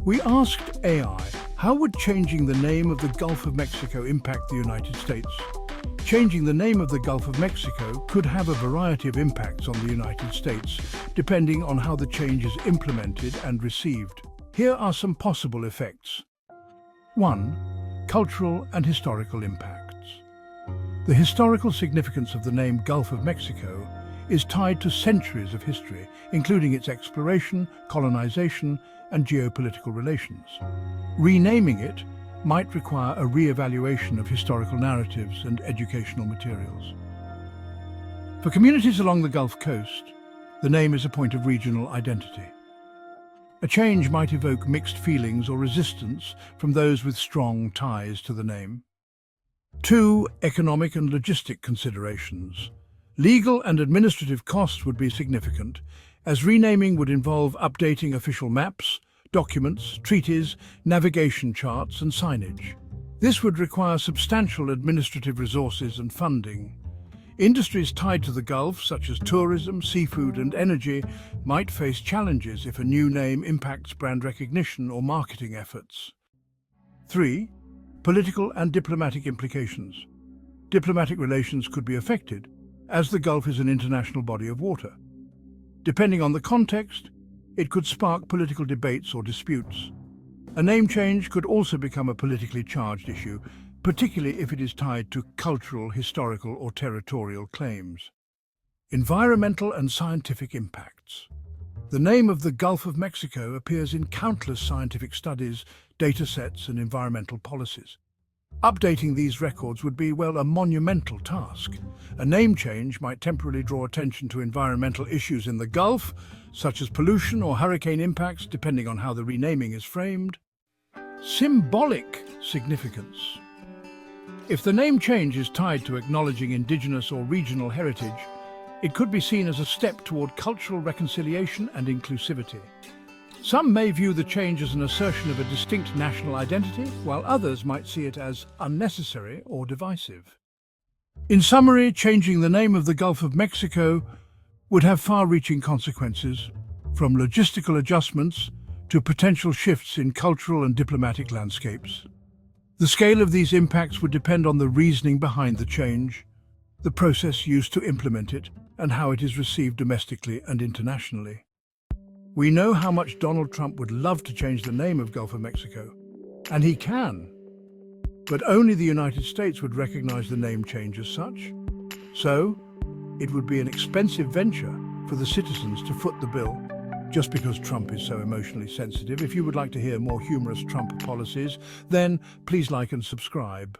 We asked AI, how would changing the name of the Gulf of Mexico impact the United States? Changing the name of the Gulf of Mexico could have a variety of impacts on the United States, depending on how the change is implemented and received. Here are some possible effects. 1. Cultural and historical impacts. The historical significance of the name Gulf of Mexico is tied to centuries of history, including its exploration, colonization, and geopolitical relations. Renaming it might require a re-evaluation of historical narratives and educational materials. For communities along the Gulf Coast, the name is a point of regional identity. A change might evoke mixed feelings or resistance from those with strong ties to the name. 2. Economic and logistic considerations. Legal and administrative costs would be significant, as renaming would involve updating official maps, documents, treaties, navigation charts, and signage. This would require substantial administrative resources and funding. Industries tied to the Gulf, such as tourism, seafood, and energy, might face challenges if a new name impacts brand recognition or marketing efforts. 3. Political and diplomatic implications. Diplomatic relations could be affected, as the Gulf is an international body of water. Depending on the context, it could spark political debates or disputes. A name change could also become a politically charged issue, particularly if it is tied to cultural, historical, or territorial claims. Environmental and scientific impacts. The name of the Gulf of Mexico appears in countless scientific studies, data sets, and environmental policies. Updating these records would be, a monumental task. A name change might temporarily draw attention to environmental issues in the Gulf, such as pollution or hurricane impacts, depending on how the renaming is framed. Symbolic significance. If the name change is tied to acknowledging indigenous or regional heritage, it could be seen as a step toward cultural reconciliation and inclusivity. Some may view the change as an assertion of a distinct national identity, while others might see it as unnecessary or divisive. In summary, changing the name of the Gulf of Mexico would have far-reaching consequences, from logistical adjustments to potential shifts in cultural and diplomatic landscapes. The scale of these impacts would depend on the reasoning behind the change, the process used to implement it, and how it is received domestically and internationally. We know how much Donald Trump would love to change the name of Gulf of Mexico, and he can, but only the United States would recognize the name change as such. So, it would be an expensive venture for the citizens to foot the bill, just because Trump is so emotionally sensitive. If you would like to hear more humorous Trump policies, then please like and subscribe.